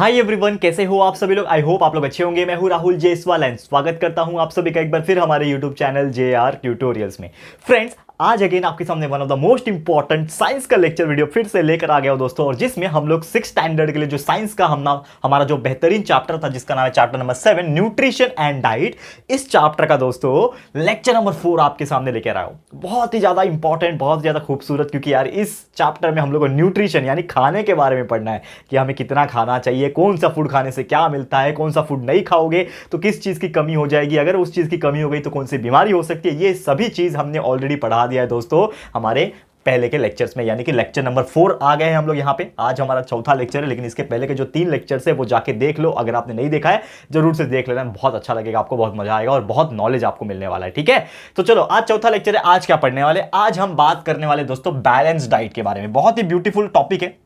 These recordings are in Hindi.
हाय एवरीवन, कैसे हो आप सभी लोग। आई होप आप लोग अच्छे होंगे। मैं हूं राहुल जयसवाल एंड स्वागत करता हूं आप सभी का एक बार फिर हमारे यूट्यूब चैनल JR ट्यूटोरियल्स में। फ्रेंड्स, आज अगेन आपके सामने one of the most important science का लेक्चर वीडियो फिर से लेकर आ गया हूं दोस्तों, और जिसमें हम लोग 6 स्टैंडर्ड के लिए जो साइंस का हमारा जो बेहतरीन चैप्टर था जिसका नाम है chapter number 7 nutrition and diet, इस चैप्टर का दोस्तों लेक्चर नंबर 4 आपके सामने लेकर आया हूं। बहुत ही ज्यादा इंपॉर्टेंट, बहुत ही ज्यादा खूबसूरत, क्योंकि यार इस चैप्टर में हम लोग को न्यूट्रिशन यानी खाने के बारे में पढ़ना है कि हमें कितना खाना चाहिए, कौन सा फूड खाने से क्या मिलता है, कौन सा फूड नहीं खाओगे तो किस चीज की कमी हो जाएगी, अगर उस चीज की कमी हो गई तो कौन सी बीमारी हो सकती है। ये सभी चीज हमने ऑलरेडी पढ़ा दिया है दोस्तों हमारे पहले के लेक्चर्स में, यानी कि लेक्चर नंबर 4 आ गए हैं हम लोग यहाँ पे। आज हमारा चौथा लेक्चर है, लेकिन इसके पहले के जो 3 लेक्चर्स है वो जाके देख लो। अगर आपने नहीं देखा है जरूर से देख लेना, बहुत अच्छा लगेगा आपको, बहुत मजा आएगा और बहुत नॉलेज आपको मिलने वाला है। ठीक है, तो चलो आज चौथा लेक्चर है। आज क्या पढ़ने वाले, आज हम बात करने वाले दोस्तों बैलेंस डाइट के बारे में। बहुत ही ब्यूटीफुल टॉपिक है।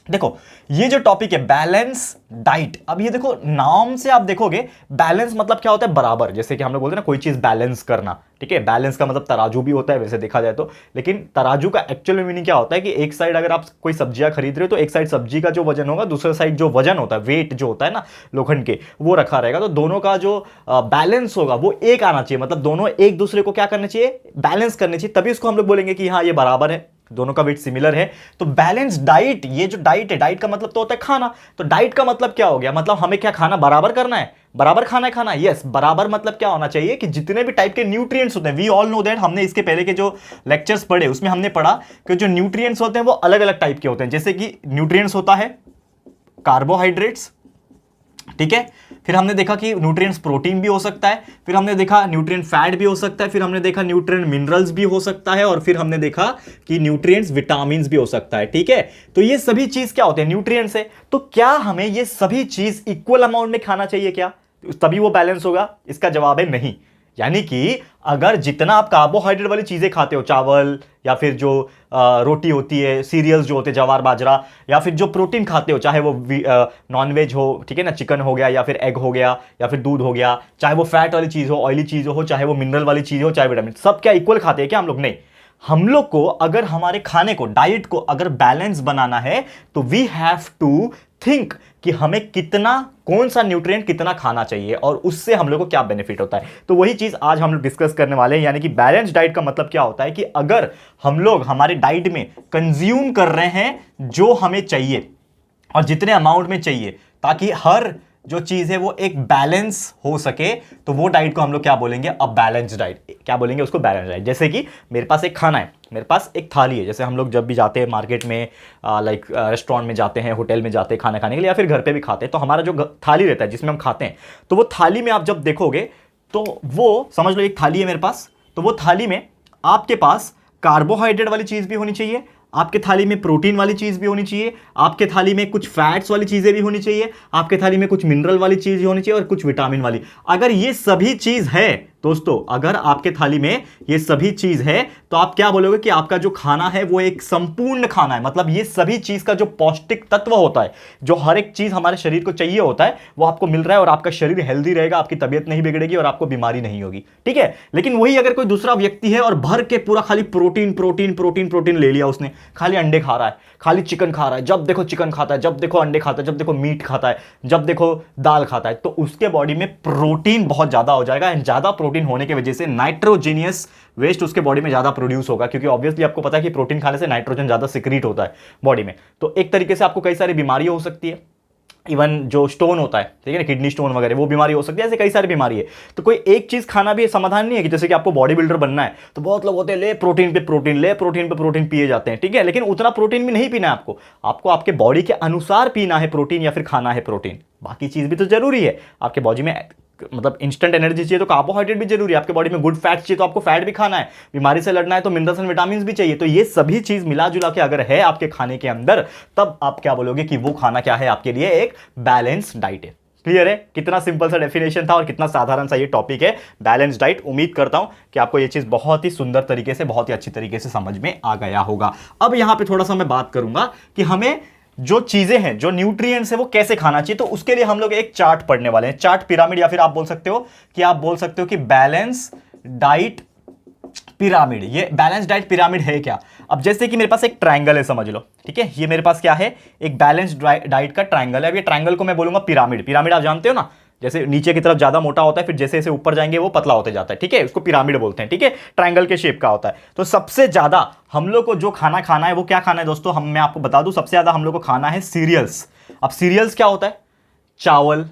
देखो ये जो टॉपिक है बैलेंस डाइट, अब ये देखो नाम से आप देखोगे बैलेंस मतलब क्या होता है, बराबर। जैसे कि हम लोग बोलते हैं ना कोई चीज बैलेंस करना, ठीक है। बैलेंस का मतलब तराजू भी होता है वैसे देखा जाए तो, लेकिन तराजू का एक्चुअल मीनिंग क्या होता है कि एक साइड अगर आप कोई सब्जियां खरीद रहे हो तो एक साइड सब्जी का जो वजन होगा, दूसरा साइड जो वजन होता है, वेट जो होता है ना लोखंड के, वो रखा रहेगा। तो दोनों का जो बैलेंस होगा वो एक आना चाहिए, मतलब दोनों एक दूसरे को क्या करना चाहिए, बैलेंस करने चाहिए, तभी उसको हम लोग बोलेंगे कि हाँ ये बराबर है, दोनों का वेट सिमिलर है। तो बैलेंस डाइट, ये जो डाइट है, डाइट का मतलब तो होता है खाना। तो डाइट का मतलब क्या हो गया, मतलब हमें क्या खाना बराबर करना है, बराबर खाना है खाना। यस, बराबर मतलब क्या होना चाहिए कि जितने भी टाइप के न्यूट्रिएंट्स होते हैं, वी ऑल नो दैट, हमने इसके पहले के जो लेक्चर्स पढ़े उसमें हमने पढ़ा कि जो न्यूट्रिएंट्स होते हैं वो अलग अलग टाइप के होते हैं। जैसे कि न्यूट्रिएंट्स होता है कार्बोहाइड्रेट्स, ठीक है। फिर हमने देखा कि न्यूट्रिएंट्स प्रोटीन भी हो सकता है, फिर हमने देखा न्यूट्रिएंट फैट भी हो सकता है, फिर हमने देखा न्यूट्रिएंट मिनरल्स भी हो सकता है, और फिर हमने देखा कि न्यूट्रिएंट्स विटामिन्स भी हो सकता है, ठीक है। तो ये सभी चीज क्या होते हैं, न्यूट्रिएंट्स है। तो क्या हमें ये सभी चीज इक्वल अमाउंट में खाना चाहिए क्या, तभी वो बैलेंस होगा? इसका जवाब है नहीं। यानी कि अगर जितना आप कार्बोहाइड्रेट वाली चीजें खाते हो, चावल या फिर जो रोटी होती है, सीरियल्स जो होते हैं जवार बाजरा, या फिर जो प्रोटीन खाते हो, चाहे वो नॉनवेज हो, ठीक है ना, चिकन हो गया या फिर एग हो गया या फिर दूध हो गया, चाहे वो फैट वाली चीज हो, ऑयली चीज हो, चाहे वो मिनरल वाली चीज हो, चाहे विटामिन, सब क्या इक्वल खाते हैं क्या हम लोग? नहीं। हम लोग को अगर हमारे खाने को, डाइट को अगर बैलेंस बनाना है तो वी हैव टू थिंक कि हमें कितना, कौन सा न्यूट्रिएंट कितना खाना चाहिए और उससे हम लोग को क्या बेनिफिट होता है। तो वही चीज आज हम लोग डिस्कस करने वाले हैं। यानी कि बैलेंस डाइट का मतलब क्या होता है कि अगर हम लोग हमारे डाइट में कंज्यूम कर रहे हैं जो हमें चाहिए और जितने अमाउंट में चाहिए, ताकि हर जो चीज है वो एक बैलेंस हो सके, तो वो डाइट को हम लोग क्या बोलेंगे, अ बैलेंस डाइट। क्या बोलेंगे उसको? Balance diet. जैसे कि मेरे पास एक खाना है, मेरे पास एक थाली है। जैसे हम लोग जब भी जाते हैं मार्केट में, लाइक रेस्टोरेंट में जाते हैं, होटल में जाते हैं खाना खाने के लिए, या फिर घर पे भी खाते हैं, तो हमारा जो थाली रहता है जिसमें हम खाते हैं, तो वो थाली में आप जब देखोगे तो वो समझ लो एक थाली है मेरे पास, तो वो थाली में आपके पास कार्बोहाइड्रेट वाली चीज भी होनी चाहिए, आपके थाली में प्रोटीन वाली चीज भी होनी चाहिए, आपके थाली में कुछ फैट्स वाली चीजें भी होनी चाहिए, आपके थाली में कुछ मिनरल वाली चीज भी होनी चाहिए और कुछ विटामिन वाली। अगर ये सभी चीज है दोस्तों, अगर आपके थाली में ये सभी चीज है, तो आप क्या बोलोगे कि आपका जो खाना है वो एक संपूर्ण खाना है। मतलब ये सभी चीज का जो पौष्टिक तत्व होता है, जो हर एक चीज हमारे शरीर को चाहिए होता है, वो आपको मिल रहा है और आपका शरीर हेल्दी रहेगा, आपकी तबीयत नहीं बिगड़ेगी और आपको बीमारी नहीं होगी, ठीक है। लेकिन वही अगर कोई दूसरा व्यक्ति है और भर के पूरा खाली प्रोटीन प्रोटीन प्रोटीन प्रोटीन ले लिया उसने, खाली अंडे खा रहा है, खाली चिकन खा रहा है, जब देखो चिकन खाता है, जब देखो अंडे खाता है, जब देखो मीट खाता है, जब देखो दाल खाता है, तो उसके बॉडी में प्रोटीन बहुत ज्यादा हो जाएगा। एंड ज्यादा प्रोटीन होने की वजह से नाइट्रोजीनियस वेस्ट उसके बॉडी में ज्यादा प्रोड्यूस होगा, क्योंकि ऑब्वियसली आपको पता है कि प्रोटीन खाने से नाइट्रोजन ज्यादा सिक्रीट होता है बॉडी में। तो एक तरीके से आपको कई सारी बीमारियां हो सकती है। इवन जो स्टोन होता है, ठीक है ना, किडनी स्टोन वगैरह, वो बीमारी हो सकती है। ऐसे कई सारी बीमारी है। तो कोई एक चीज खाना भी समाधान नहीं है कि जैसे कि आपको बॉडी बिल्डर बनना है तो बहुत लोग होते हैं ले प्रोटीन पे प्रोटीन, ले प्रोटीन पे प्रोटीन पिए जाते हैं, ठीक है। लेकिन उतना प्रोटीन भी नहीं पीना है आपको, आपको आपके बॉडी के अनुसार पीना है प्रोटीन, या फिर खाना है प्रोटीन। बाकी चीज भी तो जरूरी है आपके बॉडी में, मतलब इंस्टेंट एनर्जी चाहिए तो कार्बोहाइड्रेट भी जरूरी है, आपके बॉडी में गुड फैट चाहिए तो आपको फैट भी खाना है, बीमारी से लड़ना है तो मिनरल्स एंड विटामिन भी चाहिए। तो ये सभी चीज मिला जुला के अगर है आपके खाने के अंदर, तब आप क्या बोलोगे कि वो खाना क्या है आपके लिए, एक बैलेंस डाइट है। क्लियर है? कितना सिंपल सा डेफिनेशन था और कितना साधारण सा ये टॉपिक है बैलेंस डाइट। उम्मीद करता हूं कि आपको ये चीज बहुत ही सुंदर तरीके से, बहुत ही अच्छी तरीके से समझ में आ गया होगा। अब यहां पे थोड़ा सा मैं बात करूंगा कि हमें जो चीजें हैं, जो न्यूट्रिएंट्स है, वो कैसे खाना चाहिए। तो उसके लिए हम लोग एक चार्ट पढ़ने वाले हैं, चार्ट पिरामिड, या फिर आप बोल सकते हो कि बैलेंस डाइट पिरामिड। ये बैलेंस डाइट पिरामिड है क्या? अब जैसे कि मेरे पास एक ट्रायंगल है, समझ लो, ठीक है, ये मेरे पास क्या है, एक बैलेंस डाइट का ट्रायंगल है। अब ये ट्रायंगल को मैं बोलूंगा पिरामिड। पिरामिड आप जानते हो ना, जैसे नीचे की तरफ ज्यादा मोटा होता है, फिर जैसे जैसे ऊपर जाएंगे वो पतला होते जाता है, ठीक है, उसको पिरामिड बोलते हैं, ठीक है, ट्रायंगल के शेप का होता है। तो सबसे ज्यादा हम लोग को जो खाना खाना है वो क्या खाना है दोस्तों, मैं आपको बता दूं, सबसे ज्यादा हम लोग को खाना है सीरियल्स। अब सीरियल्स क्या होता है? चावल,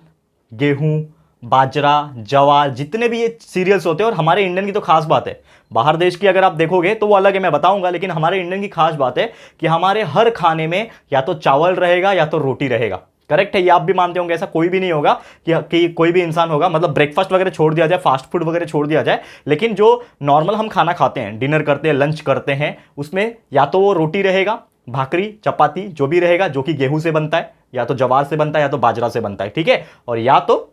गेहूं, बाजरा, जवार, जितने भी ये सीरियल्स होते हैं। और हमारे इंडियन की तो खास बात है, बाहर देश की अगर आप देखोगे तो वो अलग है, मैं बताऊंगा, लेकिन हमारे इंडियन की खास बात है कि हमारे हर खाने में या तो चावल रहेगा या तो रोटी रहेगा। करेक्ट है, ये आप भी मानते होंगे। ऐसा कोई भी नहीं होगा कि कोई भी इंसान होगा, मतलब ब्रेकफास्ट वगैरह छोड़ दिया जाए, फास्ट फूड वगैरह छोड़ दिया जाए, लेकिन जो नॉर्मल हम खाना खाते हैं, डिनर करते हैं, लंच करते हैं, उसमें या तो वो रोटी रहेगा, भाकरी, चपाती, जो भी रहेगा, जो कि गेहूं से बनता है, या तो जवार से बनता है, या तो बाजरा से बनता है, ठीक है, और या तो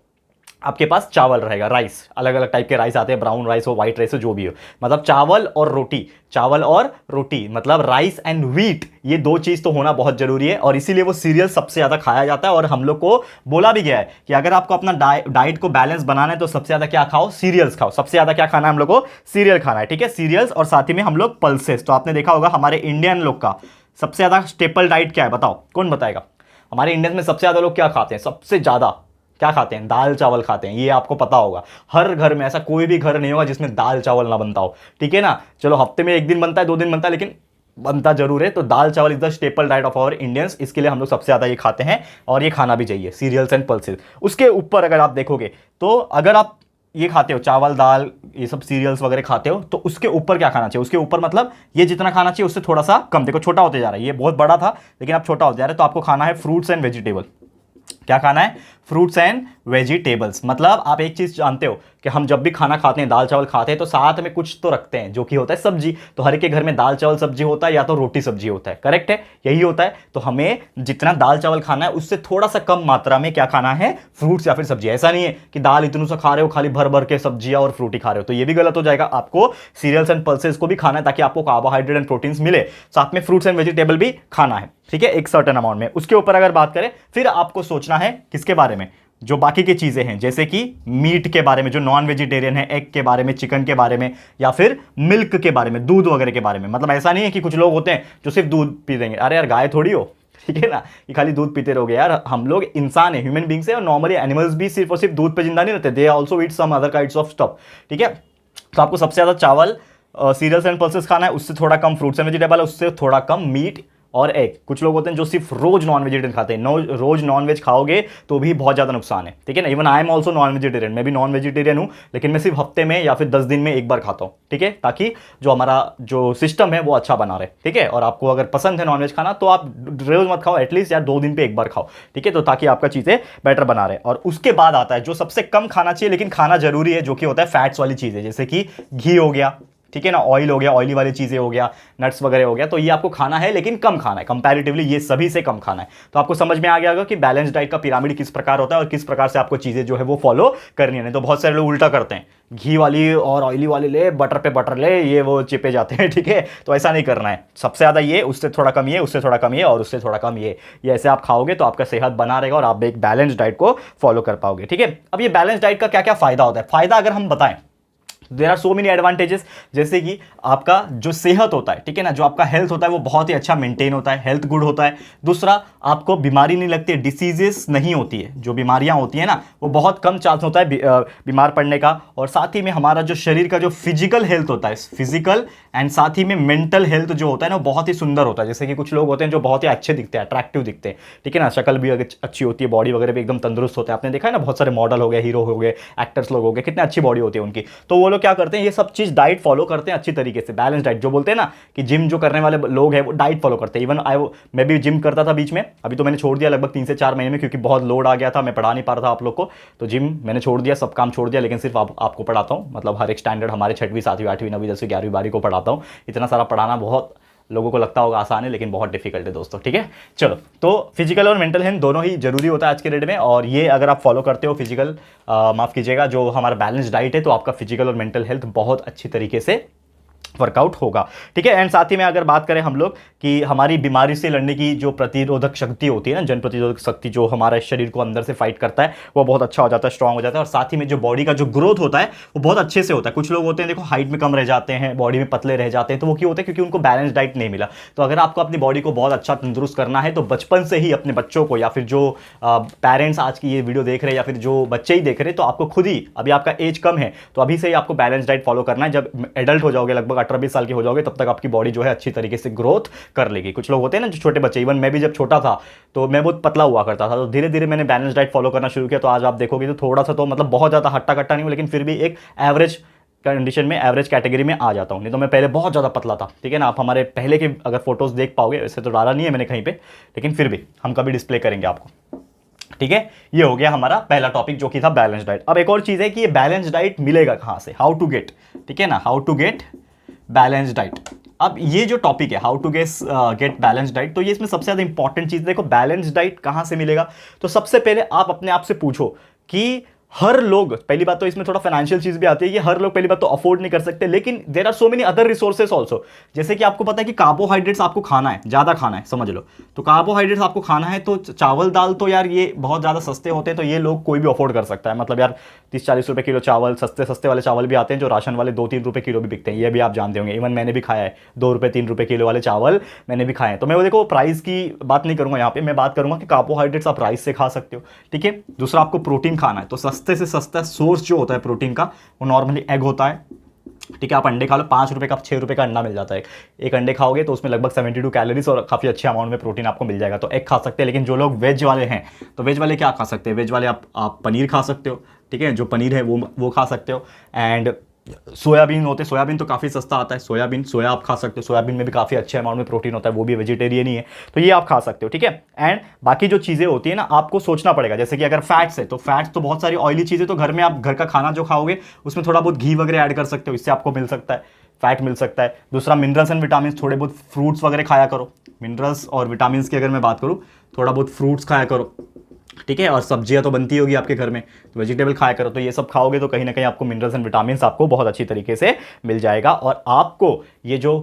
आपके पास चावल रहेगा, राइस, अलग अलग टाइप के राइस आते हैं, ब्राउन राइस हो, व्हाइट राइस हो, जो भी हो, मतलब चावल और रोटी, चावल और रोटी, मतलब राइस एंड व्हीट, ये दो चीज तो होना बहुत जरूरी है। और इसीलिए वो सीरियल सबसे ज्यादा खाया जाता है। और हम लोग को बोला भी गया है कि अगर आपको अपना डाइट को बैलेंस बनाना है तो सबसे ज्यादा क्या खाओ, सीरियल्स खाओ। सबसे ज्यादा क्या खाना है हम लोग को? सीरियल खाना है, ठीक है, सीरियल्स, और साथ ही में हम लोग पल्सेस। तो आपने देखा होगा हमारे इंडियन लोग का सबसे ज्यादा स्टेपल डाइट क्या है, बताओ, कौन बताएगा? हमारे इंडियन में सबसे ज्यादा लोग क्या खाते हैं? सबसे ज्यादा क्या खाते हैं? दाल चावल खाते हैं, ये आपको पता होगा। हर घर में, ऐसा कोई भी घर नहीं होगा जिसमें दाल चावल ना बनता हो, ठीक है ना। चलो हफ्ते में एक दिन बनता है, 2 दिन बनता है, लेकिन बनता जरूर है। तो dal chawal is the staple diet of our Indians, इसके लिए हम लोग सबसे ज्यादा ये खाते हैं, और ये खाना भी चाहिए, सीरियल्स एंड पल्सेस। उसके ऊपर अगर आप देखोगे तो अगर आप ये खाते हो, चावल दाल ये सब सीरियल्स वगैरह खाते हो, तो उसके ऊपर क्या खाना चाहिए? उसके ऊपर मतलब ये जितना खाना चाहिए उससे थोड़ा सा कम। देखो छोटा होते जा रहा है, ये बहुत बड़ा था लेकिन अब छोटा होता जा रहा है। तो आपको खाना है फ्रूट्स एंड वेजिटेबल। क्या खाना है? Fruits and vegetables. मतलब आप एक चीज जानते हो कि हम जब भी खाना खाते हैं, दाल चावल खाते हैं, तो साथ में कुछ तो रखते हैं जो कि होता है सब्जी। तो हर एक के घर में दाल चावल सब्जी होता है, या तो रोटी सब्जी होता है, करेक्ट है, यही होता है। तो हमें जितना दाल चावल खाना है उससे थोड़ा सा कम मात्रा में क्या खाना है? फ्रूट्स या फिर सब्जी। ऐसा नहीं है कि दाल इतनू सा खा रहे हो, खाली भर भर के सब्जियां और फ्रूटी खा रहे हो, तो ये भी गलत हो जाएगा। आपको सीरियल्स एंड पल्सेस को भी खाना है ताकि आपको कार्बोहाइड्रेट एंड प्रोटीन्स मिले, साथ में फ्रूट्स एंड वेजिटेबल भी खाना है, ठीक है, एक सर्टेन अमाउंट में। उसके ऊपर अगर बात करें, फिर आपको सोचना है किसके बारे में? जो बाकी की चीजें हैं, जैसे कि मीट के बारे में, जो नॉन वेजिटेरियन है, एग के बारे में, चिकन के बारे में, या फिर मिल्क के बारे में, दूध वगैरह के बारे में। मतलब ऐसा नहीं है कि कुछ लोग होते हैं जो सिर्फ दूध पी देंगे, अरे यार गाय थोड़ी हो, ठीक है ना, कि खाली दूध पीते रहोगे। यार हम लोग इंसान है, ह्यूमन बींग्स है, और नॉर्मली एनिमल्स भी सिर्फ और सिर्फ दूध पे जिंदा नहीं रहते, they also eat some other kinds of stuff, ठीक है। तो आपको सबसे ज्यादा चावल, सीरियल्स एंड पल्सेस खाना है, उससे थोड़ा कम फ्रूट्स एंड वेजिटेबल, उससे थोड़ा कम मीट और एग। कुछ लोग होते हैं जो सिर्फ रोज नॉन वेजिटेरियन खाते हैं, रोज नॉन वेज खाओगे तो भी बहुत ज्यादा नुकसान है, ठीक है ना। Even I am also non vegetarian, मैं भी नॉन वेजिटेरियन हूं, लेकिन मैं सिर्फ हफ्ते में या फिर 10 दिन में एक बार खाता हूं, ठीक है, ताकि जो हमारा जो सिस्टम है वो अच्छा बना रहे, ठीक है। और आपको अगर पसंद है नॉनवेज खाना तो आप रोज मत खाओ, एटलीस्ट यार 2 दिन पे एक बार खाओ, ठीक है, तो ताकि आपका चीजें बेटर बना रहे। और उसके बाद आता है जो सबसे कम खाना चाहिए लेकिन खाना जरूरी है, जो कि होता है फैट्स वाली चीजें, जैसे कि घी हो गया, ठीक है ना, ऑयल हो गया, ऑयली वाली चीजें हो गया, नट्स वगैरह हो गया। तो ये आपको खाना है लेकिन कम खाना है, कंपैरेटिवली ये सभी से कम खाना है। तो आपको समझ में आ गया होगा कि बैलेंस डाइट का पिरामिड किस प्रकार होता है और किस प्रकार से आपको चीजें जो है वो फॉलो करनी है। नहीं तो बहुत सारे लोग उल्टा करते हैं, घी वाली और ऑयली वाली ले, बटर पे बटर ले, ये वो चिपे जाते हैं, ठीक है। तो ऐसा नहीं करना है, सबसे ज्यादा ये, उससे थोड़ा कम ये, उससे थोड़ा कम ये, और उससे थोड़ा कम ये ऐसे आप खाओगे तो आपका सेहत बना रहेगा और आप एक बैलेंस डाइट को फॉलो कर पाओगे, ठीक है। अब ये बैलेंस डाइट का क्या क्या फायदा होता है? फायदा अगर हम बताएं, there are so many advantages, जैसे कि आपका जो सेहत होता है, ठीक है ना, जो आपका हेल्थ होता है वो बहुत ही अच्छा मेंटेन होता है, हेल्थ गुड होता है। दूसरा, आपको बीमारी नहीं लगती है, डिसीजेस नहीं होती है, जो बीमारियां होती है ना वो बहुत कम चांस होता है बीमार पड़ने का। और साथ ही में हमारा जो शरीर का जो फिजिकल हेल्थ होता है, फिजिकल एंड साथ ही में मेंटल हेल्थ जो होता है ना, बहुत ही सुंदर होता है। जैसे कि कुछ लोग होते हैं जो बहुत ही अच्छे दिखते हैं, अट्रैक्टिव दिखते हैं, ठीक है ना, शक्ल भी अच्छी होती है, बॉडी वगैरह भी एकदम तंदुरुस्त होता है। आपने देखा है ना, बहुत सारे मॉडल हो गए, हीरो हो गए, एक्टर्स लोग हो गए, कितने अच्छी बॉडी होती है उनकी। तो वो लोग क्या करते हैं, ये सब चीज डाइट फॉलो करते हैं अच्छी तरीके से, बैलेंस डाइट जो बोलते हैं ना, कि जिम जो करने वाले लोग हैं वो डाइट फॉलो करते हैं। इवन मैं भी जिम करता था बीच में, अभी तो मैंने छोड़ दिया लगभग 3 से 4 महीने में, क्योंकि बहुत लोड आ गया था, मैं पढ़ा नहीं पा रहा था आप लोग को, तो जिम मैंने छोड़ दिया, सब काम छोड़ दिया, लेकिन सिर्फ आपको पढ़ाता हूँ। मतलब हर एक स्टैंडर्ड हमारे 6वीं 7वीं 8वीं 9वीं 10वीं 11वीं 12वीं को पढ़ाता हूँ। इतना सारा पढ़ाना बहुत लोगों को लगता होगा आसान है, लेकिन बहुत डिफिकल्ट है दोस्तों, ठीक है। चलो, तो फिजिकल और मेंटल हेल्थ दोनों ही जरूरी होता है आज के डेट में, और ये अगर आप फॉलो करते हो माफ कीजिएगा, जो हमारा बैलेंस डाइट है, तो आपका फिजिकल और मेंटल हेल्थ बहुत अच्छी तरीके से वर्कआउट होगा। ठीक है। एंड साथ ही में अगर बात करें हम लोग कि हमारी बीमारी से लड़ने की जो प्रतिरोधक शक्ति होती है ना, जन प्रतिरोधक शक्ति जो हमारे शरीर को अंदर से फाइट करता है, वो बहुत अच्छा हो जाता है, स्ट्रांग हो जाता है। और साथ ही में जो बॉडी का जो ग्रोथ होता है वो बहुत अच्छे से होता है। कुछ लोग होते हैं देखो हाइट में कम रह जाते हैं, बॉडी में पतले रह जाते हैं, तो वो क्यों होता है? क्योंकि उनको बैलेंस डाइट नहीं मिला। तो अगर आपको अपनी बॉडी को बहुत अच्छा तंदुरुस्त करना है तो बचपन से ही अपने बच्चों को, या फिर जो पेरेंट्स आज की ये वीडियो देख रहे हैं या फिर जो बच्चे ही देख रहे हैं, तो आपको खुद ही, अभी आपका एज कम है तो अभी से ही आपको बैलेंस डाइट फॉलो करना है। जब एडल्ट हो जाओगे, लगभग 18-20 साल के हो जाओगे, तब तक आपकी बॉडी जो है अच्छी तरीके से ग्रोथ कर लेगी। कुछ लोग होते हैं ना जो छोटे बच्चे, इवन मैं भी जब छोटा था तो मैं बहुत पतला हुआ करता था, तो धीरे धीरे मैंने बैलेंस डाइट फॉलो करना शुरू किया। तो आज आप देखोगे तो थोड़ा सा, तो मतलब बहुत ज़्यादा हट्टा कट्टा नहीं हूँ, लेकिन फिर भी एक एवरेज कंडीशन में, एवरेज कैटेगरी में आ जाता हूँ। नहीं तो मैं पहले बहुत ज़्यादा पतला था। ठीक है ना। आप हमारे पहले के अगर फोटोज़ देख पाओगे, वैसे तो डाला नहीं है मैंने कहीं पे, लेकिन फिर भी हम कभी डिस्प्ले करेंगे आपको। ठीक है। ये हो गया हमारा पहला टॉपिक जो कि था बैलेंस डाइट। अब एक और चीज़ है कि ये बैलेंस डाइट मिलेगा कहाँ से, हाउ टू गेट। ठीक है ना, how to get balance diet. अब ये जो टॉपिक है how to get balance diet, तो ये इसमें सबसे ज़्यादा इंपॉर्टेंट चीज़ देखो, बैलेंस डाइट कहाँ से मिलेगा। तो सबसे पहले आप अपने आप से पूछो कि हर लोग, पहली बात तो इसमें थोड़ा फाइनेंशियल चीज भी आती है कि हर लोग पहली बात तो अफोर्ड नहीं कर सकते, लेकिन there are so many other resources also. जैसे कि आपको पता है कि कार्बोहाइड्रेट्स आपको खाना है, ज्यादा खाना है, समझ लो। तो कार्बोहाइड्रेट्स आपको खाना है, तो चावल दाल तो यार ये बहुत ज्यादा सस्ते होते हैं, तो ये लोग कोई भी अफोर्ड कर सकता है। मतलब यार 30-40 रुपए किलो चावल, सस्ते सस्ते वाले चावल भी आते हैं जो राशन वाले 2-3 रुपए किलो भी बिकते हैं, ये भी आप जानते होंगे। इवन मैंने भी खाया है 2 रुपए 3 रुपए किलो वाले चावल मैंने भी खाए हैं। तो मैं वो देखो प्राइस की बात नहीं करूंगा यहाँ पे, मैं बात करूंगा कि कार्बोहाइड्रेट्स आप राइस से खा सकते हो। ठीक है। दूसरा, आपको प्रोटीन खाना है, तो सस्ते से सस्ता सोर्स जो होता है प्रोटीन का वो नॉर्मली एग होता है। ठीक है। आप अंडे खा लो, 5 रुपए का 6 रुपए का अंडा मिल जाता है। एक अंडे खाओगे तो उसमें लगभग 72 कैलोरीज और काफ़ी अच्छे अमाउंट में प्रोटीन आपको मिल जाएगा, तो एग खा सकते हैं। लेकिन जो लोग वेज वाले हैं, तो वेज वाले क्या खा सकते हैं? वेज वाले आप पनीर खा सकते हो। ठीक है। जो पनीर है वो खा सकते हो। एंड सोयाबीन होते हैं, सोयाबीन तो काफ़ी सस्ता आता है, सोया आप खा सकते हो। सोयाबीन में भी काफ़ी अच्छे अमाउंट में प्रोटीन होता है, वो भी वेजिटेरियन ही है, तो ये आप खा सकते हो। ठीक है। एंड बाकी जो चीज़ें होती है ना, आपको सोचना पड़ेगा। जैसे कि अगर फैट्स है, तो फैट्स तो बहुत सारी ऑयली चीज़ें, तो घर में आप घर का खाना जो खाओगे उसमें थोड़ा बहुत घी वगैरह ऐड कर सकते हो, इससे आपको मिल सकता है, फैट मिल सकता है। दूसरा, मिनरल्स एंड विटामिन, थोड़े बहुत फ्रूट्स वगैरह खाया करो। मिनरल्स और विटामिन की अगर मैं बात करूँ, थोड़ा बहुत फ्रूट्स खाया करो। ठीक है। और सब्जियां तो बनती होगी आपके घर में, तो वेजिटेबल खाया करो। तो ये सब खाओगे तो कहीं ना कहीं आपको मिनरल्स एंड विटामिन आपको बहुत अच्छी तरीके से मिल जाएगा। और आपको ये जो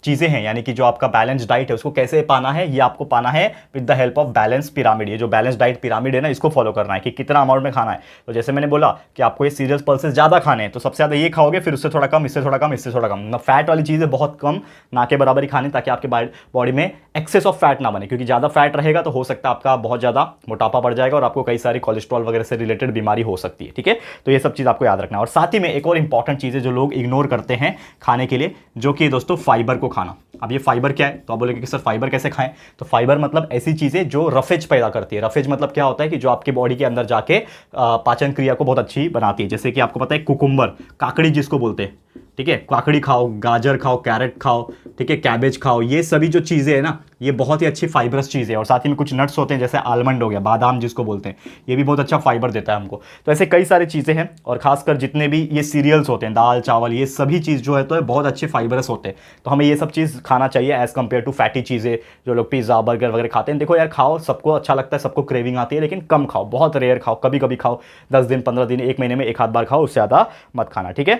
चीज़ें हैं, यानी कि जो आपका बैलेंस डाइट है, उसको कैसे पाना है, ये आपको पाना है with the help of balance pyramid. ये जो बैलेंस डाइट पिरामिड है ना, इसको फॉलो करना है कि कितना अमाउंट में खाना है। तो जैसे मैंने बोला कि आपको ये सीरियल्स पल्सेस ज़्यादा खाने हैं, तो सबसे ज़्यादा ये खाओगे, फिर उससे थोड़ा कम, इससे थोड़ा कम, इससे थोड़ा कम। ना फैट वाली चीज़ें बहुत कम, ना के बराबर ही खानी, ताकि आपके बॉडी में एक्सेस ऑफ फैट ना बने। क्योंकि ज़्यादा फैट रहेगा तो हो सकता है आपका बहुत ज़्यादा मोटापा बढ़ जाएगा और आपको कई सारी कोलेस्ट्रॉल वगैरह से रिलेटेड बीमारी हो सकती है। ठीक है। तो ये सब चीज़ आपको याद रखना है। और साथ ही में एक और इंपॉर्टेंट चीज़ है जो लोग इग्नोर करते हैं खाने के लिए, जो कि दोस्तों फाइबर को खाना। अब ये फाइबर क्या है? तो आप बोलेंगे कि सर फाइबर कैसे खाएं? तो फाइबर मतलब ऐसी चीजें जो रफेज पैदा करती है। रफेज मतलब क्या होता है कि जो आपकी बॉडी के अंदर जाके पाचन क्रिया को बहुत अच्छी बनाती है। जैसे कि आपको पता है कुकुम्बर, काकड़ी जिसको बोलते हैं। ठीक है। काकड़ी खाओ, गाजर खाओ, कैरेट खाओ, ठीक है, कैबेज खाओ, ये सभी जो चीज़ें हैं ना, ये बहुत ही अच्छी फाइबरस चीज़ है। और साथ ही में कुछ नट्स होते हैं, जैसे आलमंड हो गया, बादाम जिसको बोलते हैं, ये भी बहुत अच्छा फाइबर देता है हमको। तो ऐसे कई सारी चीज़ें हैं। और खासकर जितने भी ये सीरियल्स होते हैं, दाल चावल, ये सभी चीज़ जो है तो बहुत अच्छे फाइबरस होते हैं। तो हमें ये सब चीज़ खाना चाहिए एज़ कम्पेयर टू फैटी चीज़ें जो लोग पिज़्ज़ा बर्गर वगैरह खाते हैं। देखो यार, खाओ, सबको अच्छा लगता है, सबको क्रेविंग आती है, लेकिन कम खाओ, बहुत रेयर खाओ, कभी कभी खाओ, 10 दिन 15 दिन 1 महीने में 1 आध बार खाओ, उससे ज़्यादा मत खाना। ठीक है।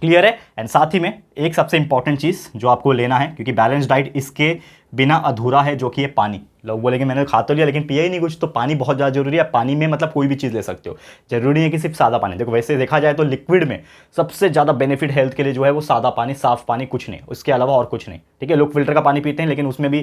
क्लियर है। एंड साथ ही में एक सबसे इंपॉर्टेंट चीज़ जो आपको लेना है, क्योंकि बैलेंस डाइट इसके बिना अधूरा है, जो कि है पानी। लोग बोलेंगे मैंने खा तो लिया लेकिन पिया ही नहीं कुछ, तो पानी बहुत ज़्यादा जरूरी है। पानी में मतलब कोई भी चीज़ ले सकते हो, जरूरी है कि सिर्फ सादा पानी। देखो वैसे देखा जाए तो लिक्विड में सबसे ज़्यादा बेनिफिट हेल्थ के लिए जो है वो सादा पानी, साफ पानी, कुछ नहीं, उसके अलावा और कुछ नहीं। ठीक है। लोग फिल्टर का पानी पीते हैं, लेकिन उसमें भी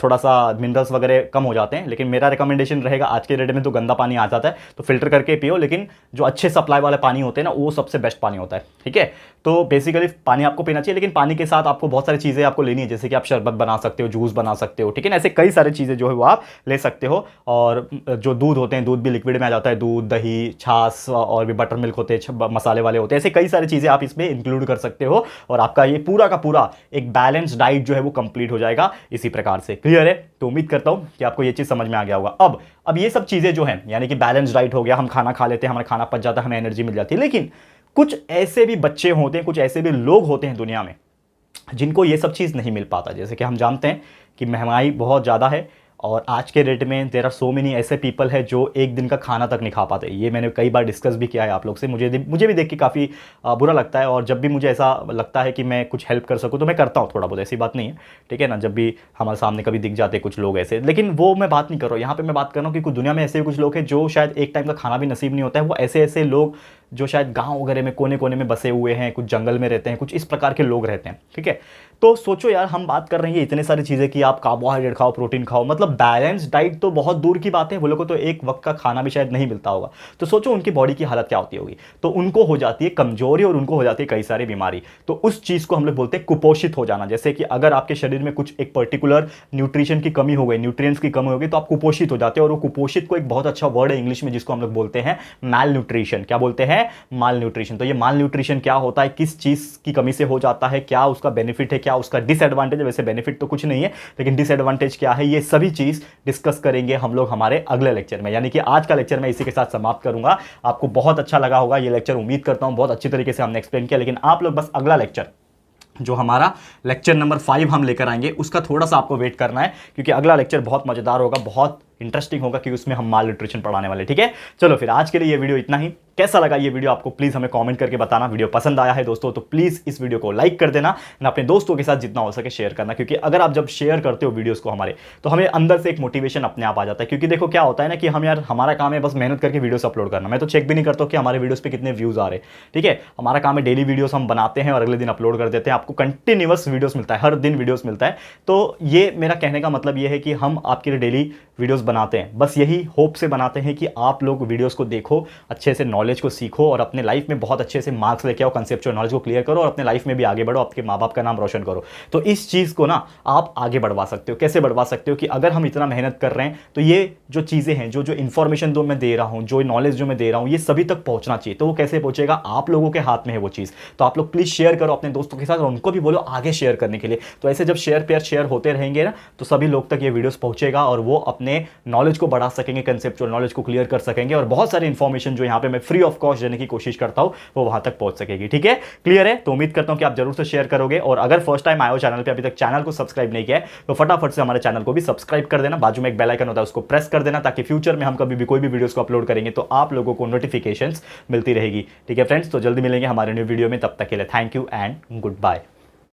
थोड़ा सा मिनरल्स वगैरह कम हो जाते हैं। लेकिन मेरा रिकमेंडेशन रहेगा, आज के डेट में तो गंदा पानी आ जाता है, तो फिल्टर करके पियो, लेकिन जो अच्छे सप्लाई वाले पानी होते हैं ना, वो सबसे बेस्ट पानी होता है। ठीक है। तो बेसिकली पानी आपको पीना चाहिए, लेकिन पानी के साथ आपको बहुत सारी चीज़ें आपको लेनी है, जैसे कि आप शरबत बना सकते हो, जूस बना सकते हो। ठीक है। ऐसे कई सारी चीज़ें जो है वो आप ले सकते हो। और जो दूध होते हैं, दूध भी लिक्विड में आ जाता है, दूध, दही, छाछ, और भी बटर मिल्क होते हैं, मसाले वाले होते हैं। ऐसे कई सारी चीज़ें आप इसमें इंक्लूड कर सकते हो, और आपका ये पूरा का पूरा एक बैलेंस डाइट जो है वो कंप्लीट हो जाएगा इसी प्रकार से। क्लियर है। तो उम्मीद करता हूं कि आपको ये चीज़ समझ में आ गया होगा। अब ये सब चीज़ें जो हैं, यानी कि बैलेंस डाइट हो गया, हम खाना खा लेते हैं, हमारा खाना पच जाता है, हमें एनर्जी मिल जाती है, लेकिन कुछ ऐसे भी बच्चे होते हैं, कुछ ऐसे भी लोग होते हैं दुनिया में जिनको ये सब चीज़ नहीं मिल पाता। जैसे कि हम जानते हैं कि महंगाई बहुत ज़्यादा है, और आज के डेट में देयर आर सो मेनी ऐसे पीपल है जो एक दिन का खाना तक नहीं खा पाते। ये मैंने कई बार डिस्कस भी किया है आप लोग से। मुझे भी देख के काफ़ी बुरा लगता है, और जब भी मुझे ऐसा लगता है कि मैं कुछ हेल्प कर सकूँ तो मैं करता हूँ थोड़ा बहुत, ऐसी बात नहीं है, ठीक है ना। जब भी हमारे सामने कभी दिख जाते कुछ लोग ऐसे, लेकिन वो मैं बात नहीं कर रहा हूँ यहाँ पे। मैं बात कर रहा हूँ कि कुछ दुनिया में ऐसे भी कुछ लोग हैं जो शायद एक टाइम का खाना भी नसीब नहीं होता है। वो ऐसे ऐसे लोग जो शायद गांव वगैरह में कोने कोने में बसे हुए हैं, कुछ जंगल में रहते हैं, कुछ इस प्रकार के लोग रहते हैं, ठीक है। तो सोचो यार, हम बात कर रहे हैं इतने सारी चीज़ें कि आप कार्बोहाइड्रेट खाओ, प्रोटीन खाओ, मतलब बैलेंस डाइट तो बहुत दूर की बात है। वो लोग को तो एक वक्त का खाना भी शायद नहीं मिलता होगा। तो सोचो उनकी बॉडी की हालत क्या होती होगी। तो उनको हो जाती है कमजोरी और उनको हो जाती है कई सारी बीमारी। तो उस चीज़ को हम लोग बोलते हैं कुपोषित हो जाना। जैसे कि अगर आपके शरीर में कुछ एक पर्टिकुलर न्यूट्रिशन की कमी हो गई, न्यूट्रिएंट्स की कमी हो गई, तो आप कुपोषित हो जाते हैं। और वो कुपोषित को एक बहुत अच्छा वर्ड है इंग्लिश में जिसको हम लोग बोलते हैं माल न्यूट्रिशन। क्या बोलते हैं? माल न्यूट्रिशन। तो ये माल न्यूट्रिशन क्या होता है, किस चीज़ की कमी से हो जाता है, क्या उसका बेनिफिट है, क्या उसका डिसएडवांटेज। वैसे बेनिफिट तो कुछ नहीं है, लेकिन डिसएडवांटेज क्या है, ये सभी चीज डिस्कस करेंगे हम लोग हमारे अगले लेक्चर में। यानी कि आज का लेक्चर मैं इसी के साथ समाप्त करूंगा। आपको बहुत अच्छा लगा होगा ये लेक्चर, उम्मीद करता हूं बहुत अच्छी तरीके से हमने एक्सप्लेन किया। लेकिन आप लोग बस अगला लेक्चर जो हमारा लेक्चर नंबर 5 हम लेकर आएंगे उसका थोड़ा सा आपको वेट करना है, क्योंकि अगला लेक्चर बहुत मजेदार होगा, बहुत इंटरेस्टिंग होगा, क्योंकि उसमें हम माल न्यूट्रिशन पढ़ाने वाले। ठीक है, चलो फिर आज के लिए ये वीडियो इतना ही। कैसा लगा ये वीडियो आपको प्लीज हमें कमेंट करके बताना। वीडियो पसंद आया है दोस्तों तो प्लीज इस वीडियो को लाइक कर देना, अपने दोस्तों के साथ जितना हो सके शेयर करना, क्योंकि अगर आप जब शेयर करते हो वीडियोस को हमारे, तो हमें अंदर से एक मोटिवेशन अपने आप आ जाता है। क्योंकि देखो क्या होता है ना कि हम यार, हमारा काम है बस मेहनत करके वीडियोस अपलोड करना। मैं तो चेक भी नहीं करता कि हमारे वीडियोस पे कितने व्यूज आ रहे हैं, ठीक है। हमारा काम है डेली वीडियोस हम बनाते हैं और अगले दिन अपलोड कर देते हैं। आपको कंटिन्यूअस वीडियोस मिलता है, हर दिन वीडियोस मिलता है। तो ये मेरा कहने का मतलब ये है कि हम आपके लिए डेली वीडियोस बनाते हैं, बस यही होप से बनाते हैं कि आप लोग वीडियोस को देखो, अच्छे से नॉलेज को सीखो और अपने लाइफ में बहुत अच्छे से मार्क्स लेके आओ, कंसेप्चुअल नॉलेज को क्लियर करो और अपने लाइफ में भी आगे बढ़ो, आपके माँ बाप का नाम रोशन करो। तो इस चीज़ को ना आप आगे बढ़वा सकते हो। कैसे बढ़वा सकते हो कि अगर हम इतना मेहनत कर रहे हैं तो ये जो चीज़ें हैं, जो इन्फॉर्मेशन जो मैं दे रहा हूँ, जो नॉलेज जो मैं दे रहा हूँ, ये सभी तक पहुँचना चाहिए। तो वो कैसे पहुँचेगा? आप लोगों के हाथ में है वो चीज़। तो आप लोग प्लीज़ शेयर करो अपने दोस्तों के साथ और उनको भी बोलो आगे शेयर करने के लिए। तो ऐसे जब शेयर होते रहेंगे ना, तो सभी लोग तक ये वीडियोस पहुंचेगा और वो अपने नॉलेज को बढ़ा सकेंगे, कंसेप्चुअल नॉलेज को क्लियर कर सकेंगे और बहुत सारी इंफॉर्मेशन जो यहाँ पे मैं फ्री ऑफ कॉस्ट देने की कोशिश करता हूँ वो वहां तक पहुंच सकेगी। ठीक है, क्लियर है? तो उम्मीद करता हूं कि आप जरूर से शेयर करोगे। और अगर फर्स्ट टाइम आए हो चैनल पे, अभी तक चैनल को सब्सक्राइब नहीं किया है, तो फटाफट से हमारे चैनल को भी सब्सक्राइब कर देना। बाजू में एक बेल आइकन होता है, उसको प्रेस कर देना, ताकि फ्यूचर में हम कभी भी कोई भी वीडियोस को अपलोड करेंगे तो आप लोगों को नोटिफिकेशंस मिलती रहेगी। ठीक है फ्रेंड्स, तो जल्दी मिलेंगे हमारे न्यू वीडियो में। तब तक के लिए thank you and good bye.